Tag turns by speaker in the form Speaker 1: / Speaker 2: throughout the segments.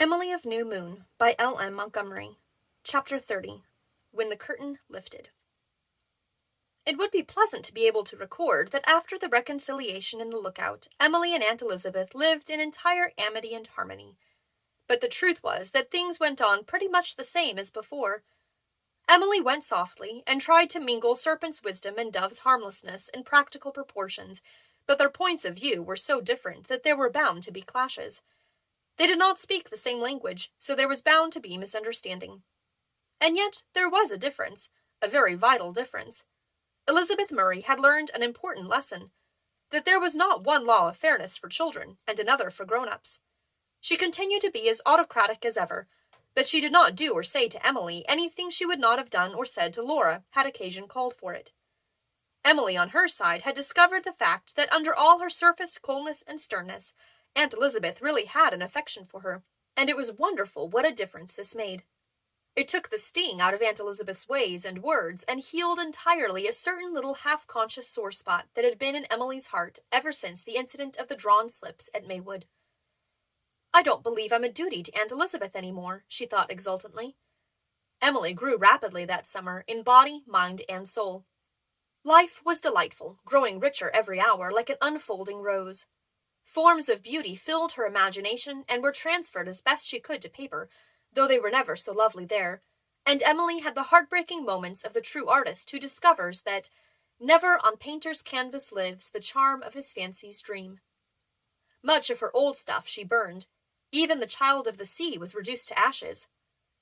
Speaker 1: Emily of New Moon by L.M. Montgomery. Chapter 30. When the Curtain Lifted. It would be pleasant to be able to record that after the reconciliation in the Lookout, Emily and Aunt Elizabeth lived in entire amity and harmony. But the truth was that things went on pretty much the same as before. Emily went softly and tried to mingle serpent's wisdom and dove's harmlessness in practical proportions, but their points of view were so different that there were bound to be clashes. They did not speak the same language, so there was bound to be misunderstanding. And yet there was a difference, a very vital difference. Elizabeth Murray had learned an important lesson, that there was not one law of fairness for children and another for grown-ups. She continued to be as autocratic as ever, but she did not do or say to Emily anything she would not have done or said to Laura had occasion called for it. Emily, on her side, had discovered the fact that under all her surface coldness and sternness, Aunt Elizabeth really had an affection for her, and it was wonderful what a difference this made. It took the sting out of Aunt Elizabeth's ways and words, and healed entirely a certain little half-conscious sore spot that had been in Emily's heart ever since the incident of the drawn slips at Maywood. "I don't believe I'm a duty to Aunt Elizabeth any more," she thought exultantly. Emily grew rapidly that summer, in body, mind, and soul. Life was delightful, growing richer every hour like an unfolding rose. Forms of beauty filled her imagination and were transferred as best she could to paper, though they were never so lovely there, and Emily had the heartbreaking moments of the true artist who discovers that never on painter's canvas lives the charm of his fancy's dream. Much of her old stuff she burned. Even The Child of the Sea was reduced to ashes.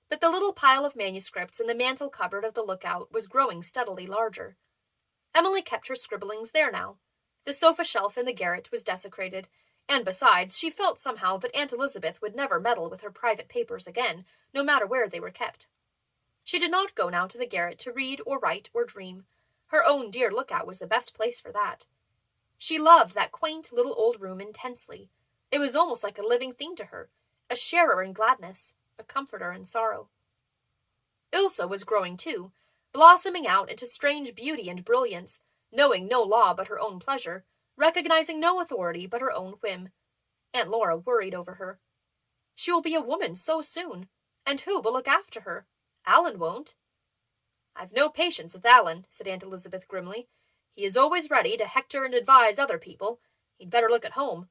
Speaker 1: But the little pile of manuscripts in the mantel cupboard of the Lookout was growing steadily larger. Emily kept her scribblings there now. The sofa shelf in the garret was desecrated, and besides, she felt somehow that Aunt Elizabeth would never meddle with her private papers again, no matter where they were kept. She did not go now to the garret to read or write or dream. Her own dear Lookout was the best place for that. She loved that quaint little old room intensely. It was almost like a living thing to her, a sharer in gladness, a comforter in sorrow. Ilse was growing too, blossoming out into strange beauty and brilliance, knowing no law but her own pleasure, recognizing no authority but her own whim. Aunt Laura worried over her. She will be a woman so soon, and who will look after her? Alan won't. "I've no patience with Alan," said Aunt Elizabeth grimly. "He is always ready to hector and advise other people. He'd better look at home.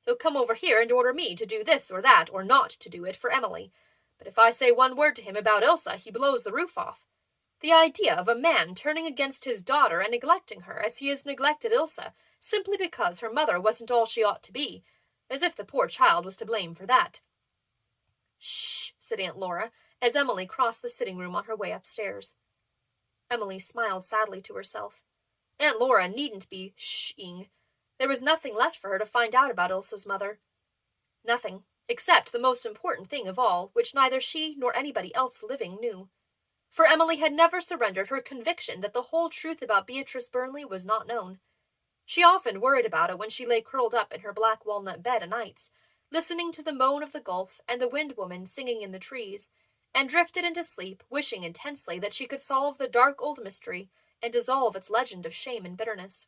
Speaker 1: He'll come over here and order me to do this or that, or not to do it for Emily. But if I say one word to him about Ilse, he blows the roof off. The idea of a man turning against his daughter and neglecting her as he has neglected Ilse, simply because her mother wasn't all she ought to be, as if the poor child was to blame for that." "Shh," said Aunt Laura, as Emily crossed the sitting-room on her way upstairs. Emily smiled sadly to herself. Aunt Laura needn't be shh-ing. There was nothing left for her to find out about Ilse's mother. Nothing, except the most important thing of all, which neither she nor anybody else living knew. For Emily had never surrendered her conviction that the whole truth about Beatrice Burnley was not known. She often worried about it when she lay curled up in her black walnut bed o' nights, listening to the moan of the Gulf and the wind-woman singing in the trees, and drifted into sleep, wishing intensely that she could solve the dark old mystery and dissolve its legend of shame and bitterness.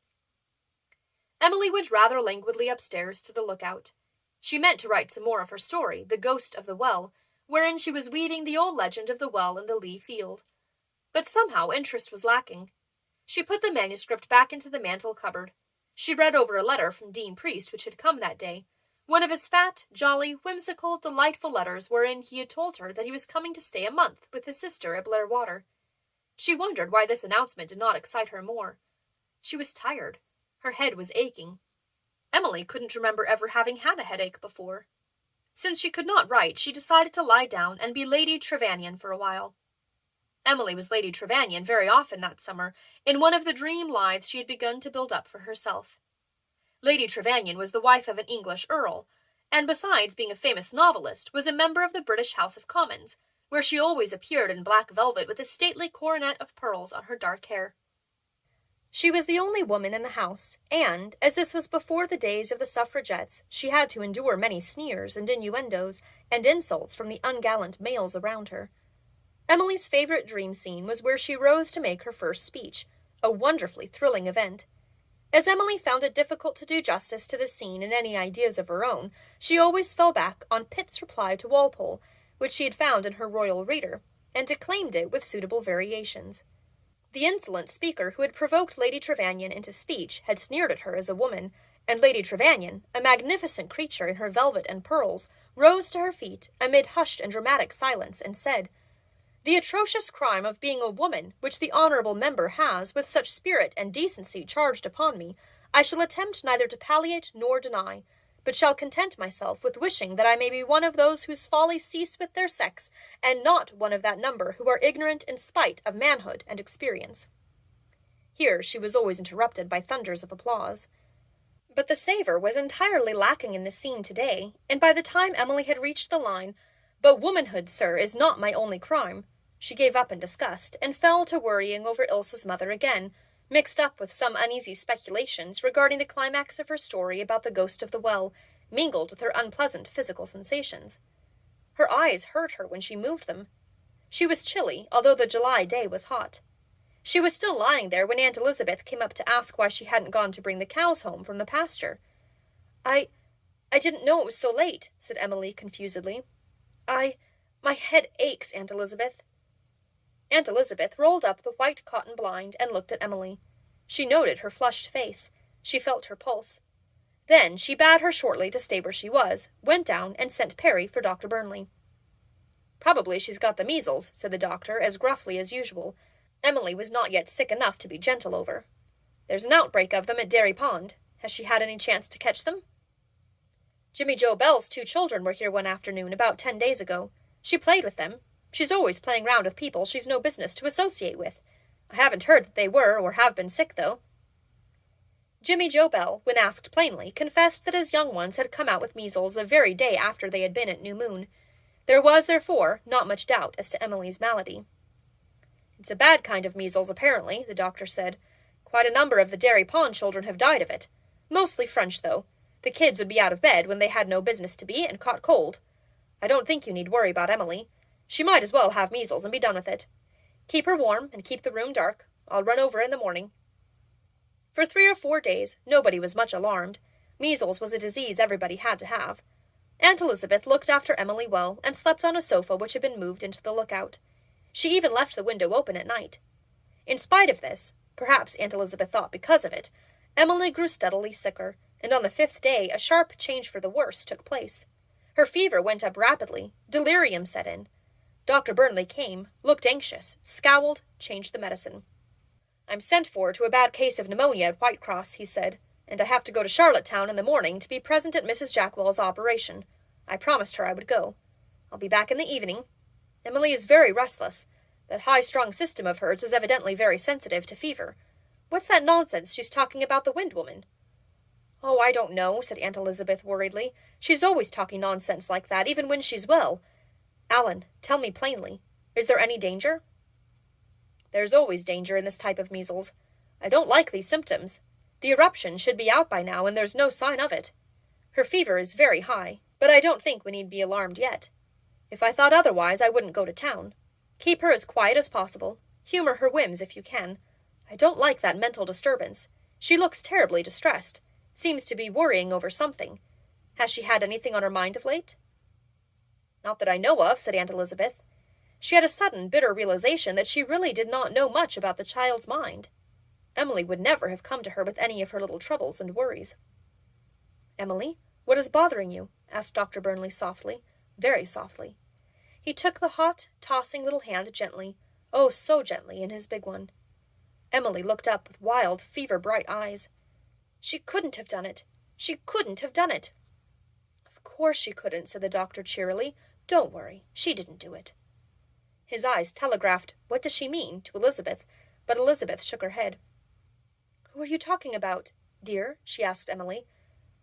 Speaker 1: Emily went rather languidly upstairs to the Lookout. She meant to write some more of her story, The Ghost of the Well, wherein she was weaving the old legend of the well in the Lee field. But somehow interest was lacking. She put the manuscript back into the mantel cupboard. She read over a letter from Dean Priest which had come that day, one of his fat, jolly, whimsical, delightful letters wherein he had told her that he was coming to stay a month with his sister at Blair Water. She wondered why this announcement did not excite her more. She was tired. Her head was aching. Emily couldn't remember ever having had a headache before. Since she could not write, she decided to lie down and be Lady Trevanion for a while. Emily was Lady Trevanion very often that summer, in one of the dream lives she had begun to build up for herself. Lady Trevanion was the wife of an English earl, and besides being a famous novelist, was a member of the British House of Commons, where she always appeared in black velvet with a stately coronet of pearls on her dark hair. She was the only woman in the house, and, as this was before the days of the suffragettes, she had to endure many sneers and innuendos and insults from the ungallant males around her. Emily's favorite dream scene was where she rose to make her first speech, a wonderfully thrilling event. As Emily found it difficult to do justice to the scene in any ideas of her own, she always fell back on Pitt's reply to Walpole, which she had found in her royal reader, and declaimed it with suitable variations. The insolent speaker who had provoked Lady Trevanion into speech had sneered at her as a woman, and Lady Trevanion, a magnificent creature in her velvet and pearls, rose to her feet amid hushed and dramatic silence, and said, "The atrocious crime of being a woman, which the honourable member has, with such spirit and decency, charged upon me, I shall attempt neither to palliate nor deny, but shall content myself with wishing that I may be one of those whose follies cease with their sex, and not one of that number who are ignorant in spite of manhood and experience." Here she was always interrupted by thunders of applause. But the savour was entirely lacking in the scene today, and by the time Emily had reached the line, "But womanhood, sir, is not my only crime," she gave up in disgust, and fell to worrying over Ilse's mother again, mixed up with some uneasy speculations regarding the climax of her story about the ghost of the well, mingled with her unpleasant physical sensations. Her eyes hurt her when she moved them. She was chilly, although the July day was hot. She was still lying there when Aunt Elizabeth came up to ask why she hadn't gone to bring the cows home from the pasture. I didn't know it was so late," said Emily confusedly. My head aches, Aunt Elizabeth." Aunt Elizabeth rolled up the white cotton blind and looked at Emily. She noted her flushed face. She felt her pulse. Then she bade her shortly to stay where she was, went down, and sent Perry for Dr. Burnley. "Probably she's got the measles," said the doctor, as gruffly as usual. Emily was not yet sick enough to be gentle over. "There's an outbreak of them at Dairy Pond. Has she had any chance to catch them?" "Jimmy Joe Bell's 2 children were here one afternoon about 10 days ago. She played with them. She's always playing round with people she's no business to associate with. I haven't heard that they were or have been sick, though." Jimmy Joe Bell, when asked plainly, confessed that his young ones had come out with measles the very day after they had been at New Moon. There was, therefore, not much doubt as to Emily's malady. "It's a bad kind of measles, apparently," the doctor said. "Quite a number of the Dairy Pond children have died of it. Mostly French, though. The kids would be out of bed when they had no business to be, and caught cold. I don't think you need worry about Emily. She might as well have measles and be done with it. Keep her warm, and keep the room dark. I'll run over in the morning." For 3 or 4 days, nobody was much alarmed. Measles was a disease everybody had to have. Aunt Elizabeth looked after Emily well, and slept on a sofa which had been moved into the lookout. She even left the window open at night. In spite of this, perhaps Aunt Elizabeth thought because of it, Emily grew steadily sicker, and on the 5th day a sharp change for the worse took place. Her fever went up rapidly, delirium set in. Dr. Burnley came, looked anxious, scowled, changed the medicine. "I'm sent for to a bad case of pneumonia at Whitecross," he said, "and I have to go to Charlottetown in the morning to be present at Mrs. Jackwell's operation. I promised her I would go. I'll be back in the evening. Emily is very restless. That high-strung system of hers is evidently very sensitive to fever. What's that nonsense she's talking about the wind woman?" "Oh, I don't know," said Aunt Elizabeth worriedly. "She's always talking nonsense like that, even when she's well. Alan, tell me plainly, is there any danger?" "There's always danger in this type of measles. I don't like these symptoms. The eruption should be out by now, and there's no sign of it. Her fever is very high, but I don't think we need be alarmed yet. If I thought otherwise, I wouldn't go to town. Keep her as quiet as possible. Humor her whims if you can. I don't like that mental disturbance. She looks terribly distressed. Seems to be worrying over something. Has she had anything on her mind of late?" "Not that I know of," said Aunt Elizabeth. She had a sudden, bitter realization that she really did not know much about the child's mind. Emily would never have come to her with any of her little troubles and worries. "Emily, what is bothering you?" asked Dr. Burnley softly, very softly. He took the hot, tossing little hand gently, oh, so gently, in his big one. Emily looked up with wild, fever-bright eyes. "She couldn't have done it. She couldn't have done it." "Of course she couldn't," said the doctor cheerily. "Don't worry. She didn't do it." His eyes telegraphed, "What does she mean?" to Elizabeth, but Elizabeth shook her head. "Who are you talking about, dear?" she asked Emily.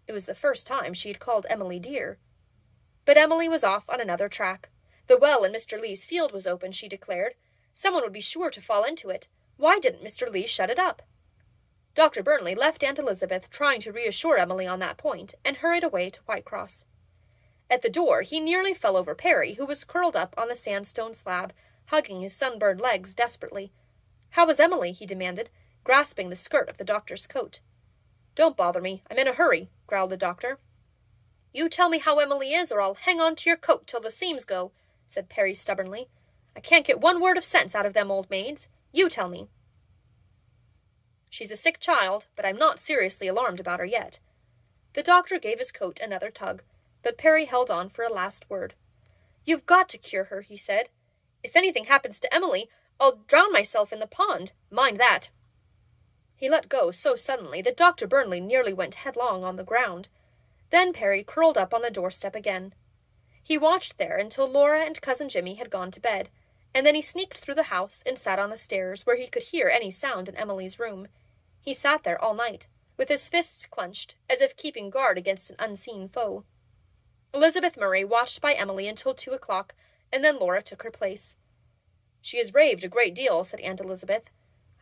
Speaker 1: It was the first time she had called Emily dear. But Emily was off on another track. The well in Mr. Lee's field was open, she declared. Someone would be sure to fall into it. Why didn't Mr. Lee shut it up? Dr. Burnley left Aunt Elizabeth trying to reassure Emily on that point, and hurried away to Whitecross. At the door he nearly fell over Perry, who was curled up on the sandstone slab, hugging his sunburned legs desperately. "How is Emily?" he demanded, grasping the skirt of the doctor's coat. Don't bother me. I'm in a hurry, growled the doctor. You tell me how Emily is, or I'll hang on to your coat till the seams go, said Perry stubbornly. I can't get one word of sense out of them old maids. You tell me. She's a sick child, but I'm not seriously alarmed about her yet. The doctor gave his coat another tug, but Perry held on for a last word. You've got to cure her, he said. If anything happens to Emily, I'll drown myself in the pond. Mind that. He let go so suddenly that Dr. Burnley nearly went headlong on the ground. Then Perry curled up on the doorstep again. He watched there until Laura and Cousin Jimmy had gone to bed, and then he sneaked through the house and sat on the stairs where he could hear any sound in Emily's room. He sat there all night, with his fists clenched, as if keeping guard against an unseen foe. Elizabeth Murray watched by Emily until 2 o'clock, and then Laura took her place. She has raved a great deal, said Aunt Elizabeth.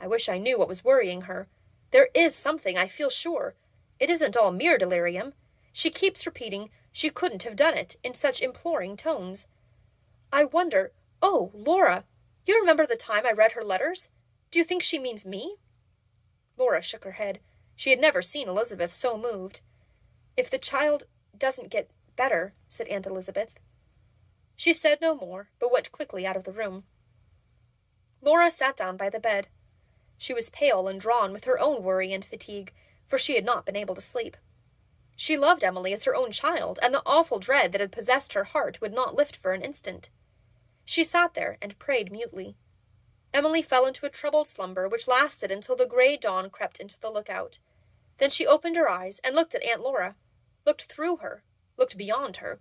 Speaker 1: I wish I knew what was worrying her. There is something, I feel sure. It isn't all mere delirium. She keeps repeating she couldn't have done it in such imploring tones. I wonder, oh, Laura, you remember the time I read her letters? Do you think she means me? Laura shook her head. She had never seen Elizabeth so moved. If the child doesn't get better, said Aunt Elizabeth. She said no more, but went quickly out of the room. Laura sat down by the bed. She was pale and drawn with her own worry and fatigue, for she had not been able to sleep. She loved Emily as her own child, and the awful dread that had possessed her heart would not lift for an instant. She sat there and prayed mutely. Emily fell into a troubled slumber which lasted until the grey dawn crept into the lookout. Then she opened her eyes and looked at Aunt Laura, looked through her, looked beyond her.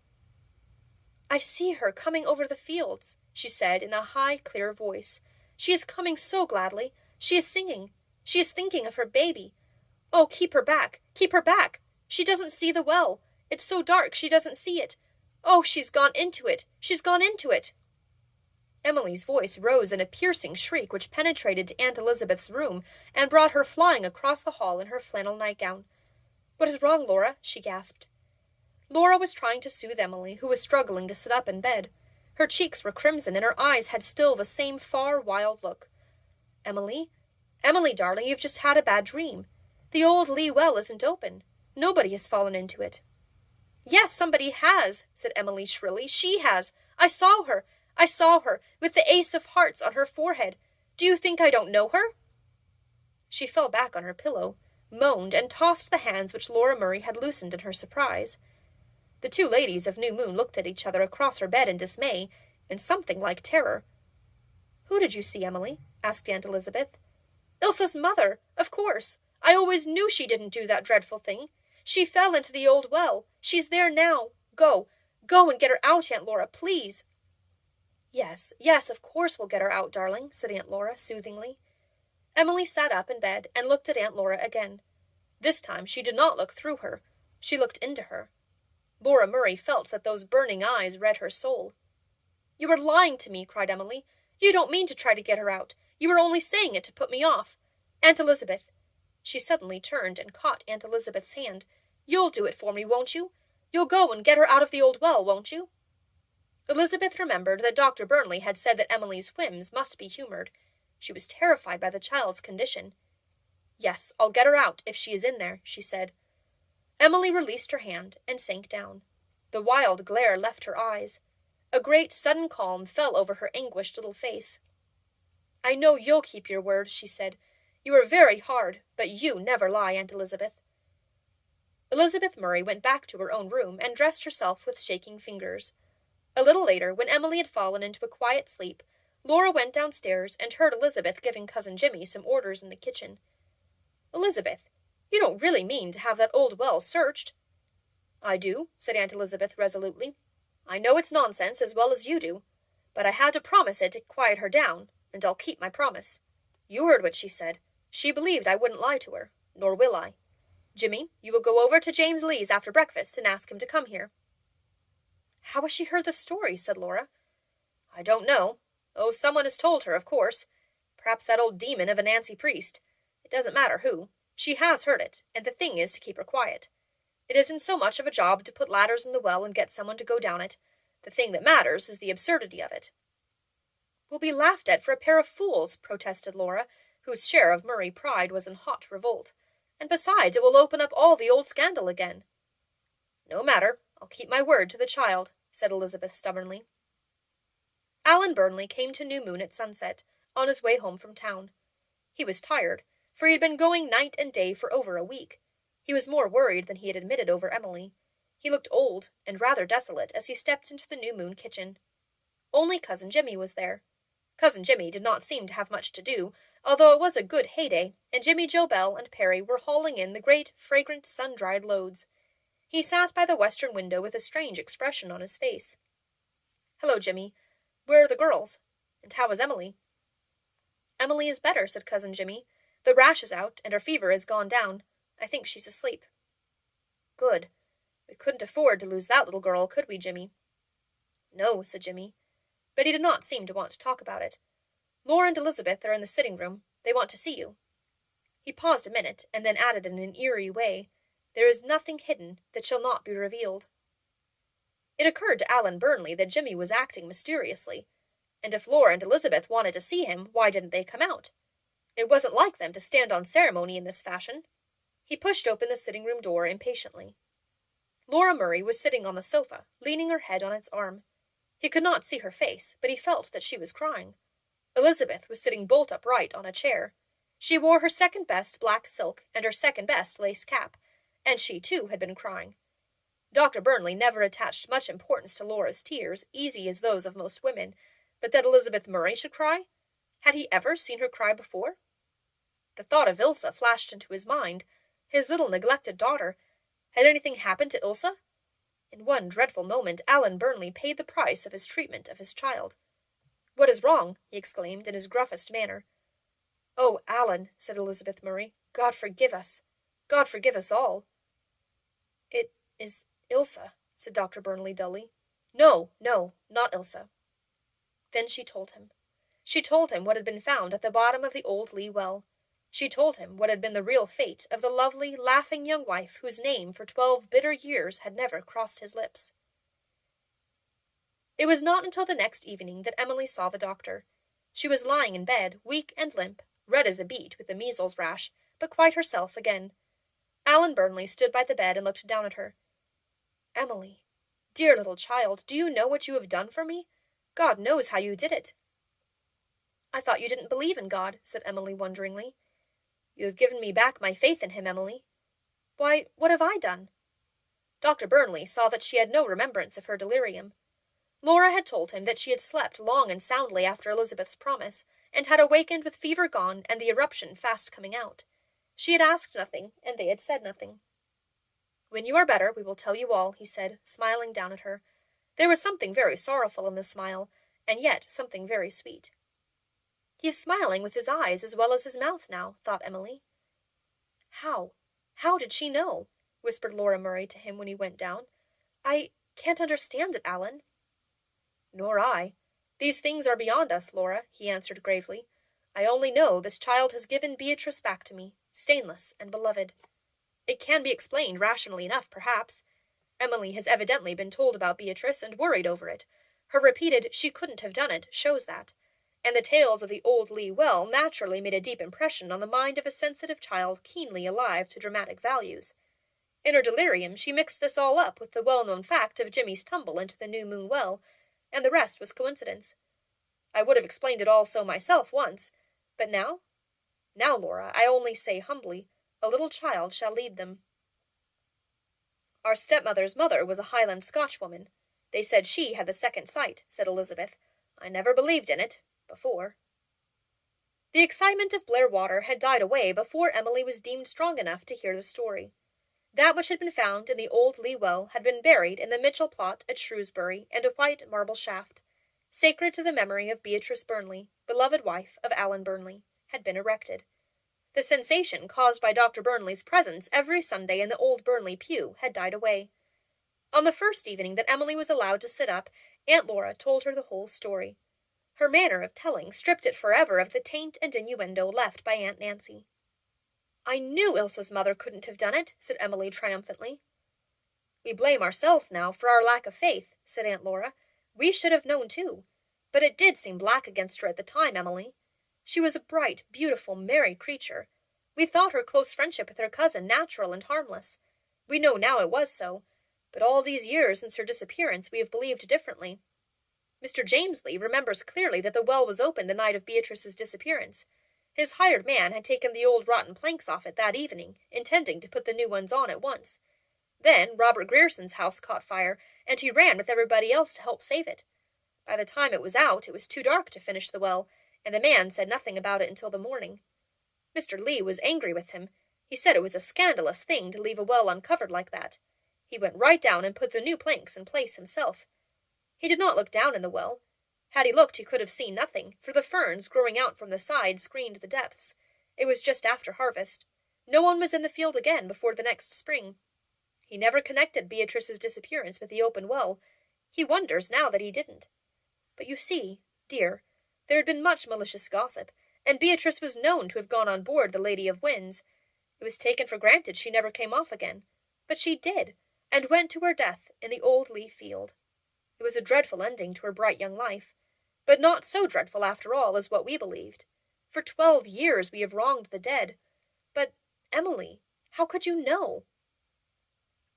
Speaker 1: I see her coming over the fields, she said in a high, clear voice. She is coming so gladly. She is singing. She is thinking of her baby. Oh, keep her back! Keep her back! She doesn't see the well. It's so dark she doesn't see it. Oh, she's gone into it. She's gone into it. Emily's voice rose in a piercing shriek which penetrated to Aunt Elizabeth's room and brought her flying across the hall in her flannel nightgown. What is wrong, Laura? She gasped. Laura was trying to soothe Emily, who was struggling to sit up in bed. Her cheeks were crimson, and her eyes had still the same far, wild look. Emily? Emily, darling, you've just had a bad dream. The old Lee well isn't open. Nobody has fallen into it. Yes, somebody has, said Emily shrilly. She has. I saw her, with the ace of hearts on her forehead. Do you think I don't know her? She fell back on her pillow, moaned, and tossed the hands which Laura Murray had loosened in her surprise. The two ladies of New Moon looked at each other across her bed in dismay, and something like terror. Who did you see, Emily? Asked Aunt Elizabeth. Ilsa's mother, of course. I always knew she didn't do that dreadful thing. She fell into the old well. She's there now. Go and get her out, Aunt Laura, please. Yes, of course we'll get her out, darling, said Aunt Laura soothingly. Emily sat up in bed and looked at Aunt Laura again. This time she did not look through her. She looked into her. Laura Murray felt that those burning eyes read her soul. You are lying to me, cried Emily. You don't mean to try to get her out. You are only saying it to put me off. Aunt Elizabeth. She suddenly turned and caught Aunt Elizabeth's hand. You'll do it for me, won't you? You'll go and get her out of the old well, won't you? Elizabeth remembered that Dr. Burnley had said that Emily's whims must be humored. She was terrified by the child's condition. Yes, I'll get her out if she is in there, she said. Emily released her hand and sank down. The wild glare left her eyes. A great sudden calm fell over her anguished little face. I know you'll keep your word, she said. You are very hard, but you never lie, Aunt Elizabeth. Elizabeth Murray went back to her own room and dressed herself with shaking fingers. A little later, when Emily had fallen into a quiet sleep, Laura went downstairs and heard Elizabeth giving Cousin Jimmy some orders in the kitchen. Elizabeth, you don't really mean to have that old well searched? I do, said Aunt Elizabeth resolutely. I know it's nonsense as well as you do, but I had to promise it to quiet her down, and I'll keep my promise. You heard what she said. She believed I wouldn't lie to her, nor will I. Jimmy, you will go over to James Lee's after breakfast and ask him to come here. How has she heard the story? Said Laura. I don't know. Oh, someone has told her, of course. Perhaps that old demon of a Nancy Priest. It doesn't matter who. She has heard it, and the thing is to keep her quiet. It isn't so much of a job to put ladders in the well and get someone to go down it. The thing that matters is the absurdity of it. We'll be laughed at for a pair of fools, protested Laura, whose share of Murray pride was in hot revolt. and besides it will open up all the old scandal again." "No matter, I'll keep my word to the child," said Elizabeth stubbornly. Alan Burnley came to New Moon at sunset, on his way home from town. He was tired, for he had been going night and day for over a week. He was more worried than he had admitted over Emily. He looked old and rather desolate as he stepped into the New Moon kitchen. Only Cousin Jimmy was there. Cousin Jimmy did not seem to have much to do, although it was a good heyday, and Jimmy Jo Bell and Perry were hauling in the great, fragrant, sun-dried loads. He sat by the western window with a strange expression on his face. "Hello, Jimmy. Where are the girls? And how is Emily?" "Emily is better," said Cousin Jimmy. "The rash is out, and her fever has gone down. I think she's asleep." "Good. We couldn't afford to lose that little girl, could we, Jimmy?" "No," said Jimmy. But he did not seem to want to talk about it. "Laura and Elizabeth are in the sitting room. They want to see you." He paused a minute, and then added in an eerie way, "There is nothing hidden that shall not be revealed." It occurred to Alan Burnley that Jimmy was acting mysteriously, and if Laura and Elizabeth wanted to see him, why didn't they come out? It wasn't like them to stand on ceremony in this fashion. He pushed open the sitting room door impatiently. Laura Murray was sitting on the sofa, leaning her head on its arm. He could not see her face, but he felt that she was crying. Elizabeth was sitting bolt upright on a chair. She wore her second-best black silk and her second-best lace cap, and she, too, had been crying. Dr. Burnley never attached much importance to Laura's tears, easy as those of most women, but that Elizabeth Murray should cry? Had he ever seen her cry before? The thought of Ilse flashed into his mind, his little neglected daughter. Had anything happened to Ilse? In one dreadful moment, Alan Burnley paid the price of his treatment of his child. "What is wrong?" he exclaimed in his gruffest manner. "Oh, Alan," said Elizabeth Murray, "God forgive us. God forgive us all." "It is Ilse," said Dr. Burnley dully. No, not Ilse." Then she told him. She told him what had been found at the bottom of the old Lee well. She told him what had been the real fate of the lovely, laughing young wife whose name for 12 bitter years had never crossed his lips. It was not until the next evening that Emily saw the doctor. She was lying in bed, weak and limp, red as a beet with the measles rash, but quite herself again. Alan Burnley stood by the bed and looked down at her. "Emily, dear little child, do you know what you have done for me? God knows how you did it." "I thought you didn't believe in God," said Emily wonderingly. "You have given me back my faith in him, Emily." "Why, what have I done?" Dr. Burnley saw that she had no remembrance of her delirium. Laura had told him that she had slept long and soundly after Elizabeth's promise, and had awakened with fever gone and the eruption fast coming out. She had asked nothing, and they had said nothing. "When you are better, we will tell you all," he said, smiling down at her. There was something very sorrowful in the smile, and yet something very sweet. "He is smiling with his eyes as well as his mouth now," thought Emily. How did she know?" whispered Laura Murray to him when he went down. "I can't understand it, Alan." "Nor I. These things are beyond us, Laura," he answered gravely. "I only know this child has given Beatrice back to me, stainless and beloved. It can be explained rationally enough, perhaps. Emily has evidently been told about Beatrice and worried over it. Her repeated 'she couldn't have done it' shows that. And the tales of the old Lee well naturally made a deep impression on the mind of a sensitive child keenly alive to dramatic values. In her delirium she mixed this all up with the well-known fact of Jimmy's tumble into the New Moon well, and the rest was coincidence. I would have explained it all so myself once, but now? Now, Laura, I only say humbly, a little child shall lead them." "Our stepmother's mother was a Highland Scotchwoman. They said she had the second sight," said Elizabeth. "I never believed in it before." The excitement of Blair Water had died away before Emily was deemed strong enough to hear the story. That which had been found in the old Lee well had been buried in the Mitchell plot at Shrewsbury, and a white marble shaft, sacred to the memory of Beatrice Burnley, beloved wife of Alan Burnley, had been erected. The sensation caused by Dr. Burnley's presence every Sunday in the old Burnley pew had died away. On the first evening that Emily was allowed to sit up, Aunt Laura told her the whole story. Her manner of telling stripped it forever of the taint and innuendo left by Aunt Nancy. "I knew Ilse's mother couldn't have done it," said Emily triumphantly. "We blame ourselves now for our lack of faith," said Aunt Laura. "We should have known too. But it did seem black against her at the time, Emily. She was a bright, beautiful, merry creature. We thought her close friendship with her cousin natural and harmless. We know now it was so, but all these years since her disappearance we have believed differently. Mr. Jamesley remembers clearly that the well was open the night of Beatrice's disappearance. His hired man had taken the old rotten planks off it that evening, intending to put the new ones on at once. Then Robert Grierson's house caught fire, and he ran with everybody else to help save it. By the time it was out, it was too dark to finish the well, and the man said nothing about it until the morning. Mr. Lee was angry with him. He said it was a scandalous thing to leave a well uncovered like that. He went right down and put the new planks in place himself. He did not look down in the well. Had he looked, he could have seen nothing, for the ferns growing out from the side screened the depths. It was just after harvest. No one was in the field again before the next spring. He never connected Beatrice's disappearance with the open well. He wonders now that he didn't. But you see, dear, there had been much malicious gossip, and Beatrice was known to have gone on board the Lady of Winds. It was taken for granted she never came off again. But she did, and went to her death in the old leaf field. It was a dreadful ending to her bright young life, but not so dreadful after all as what we believed. For 12 years we have wronged the dead. But, Emily, how could you know?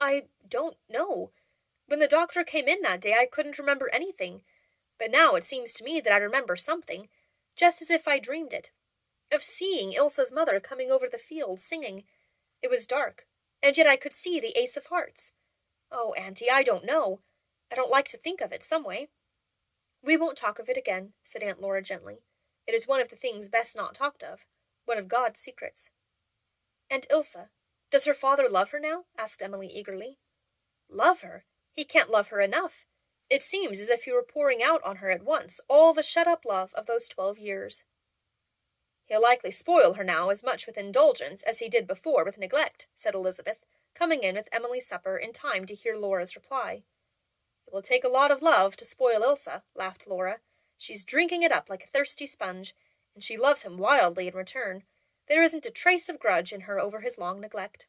Speaker 1: I don't know. When the doctor came in that day, I couldn't remember anything, but now it seems to me that I remember something, just as if I dreamed it, of seeing Ilsa's mother coming over the field singing. It was dark, and yet I could see the Ace of Hearts. Oh, Auntie, I don't know. I don't like to think of it some way. We won't talk of it again, said Aunt Laura gently. It is one of the things best not talked of, one of God's secrets. And Ilsa, does her father love her now? Asked Emily eagerly. Love her? He can't love her enough. It seems as if he were pouring out on her at once all the shut-up love of those 12 years. He'll likely spoil her now as much with indulgence as he did before with neglect, said Elizabeth, coming in with Emily's supper in time to hear Laura's reply. It will take a lot of love to spoil Ilsa, laughed Laura. She's drinking it up like a thirsty sponge, and she loves him wildly in return. There isn't a trace of grudge in her over his long neglect.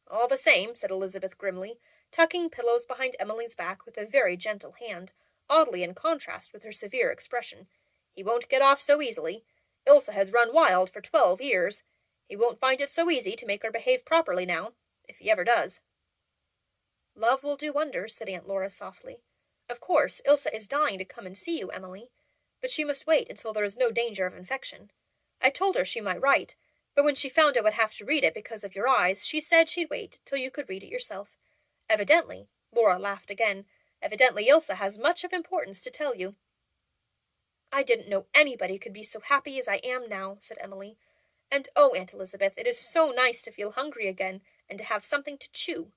Speaker 1: All the same, said Elizabeth grimly, tucking pillows behind Emily's back with a very gentle hand, oddly in contrast with her severe expression. He won't get off so easily. Ilsa has run wild for 12 years. He won't find it so easy to make her behave properly now, if he ever does. Love will do wonders, said Aunt Laura softly. Of course, Ilsa is dying to come and see you, Emily, but she must wait until there is no danger of infection. I told her she might write, but when she found I would have to read it because of your eyes, she said she'd wait till you could read it yourself. Evidently, Laura laughed again, evidently Ilsa has much of importance to tell you. I didn't know anybody could be so happy as I am now, said Emily. And oh, Aunt Elizabeth, it is so nice to feel hungry again, and to have something to chew.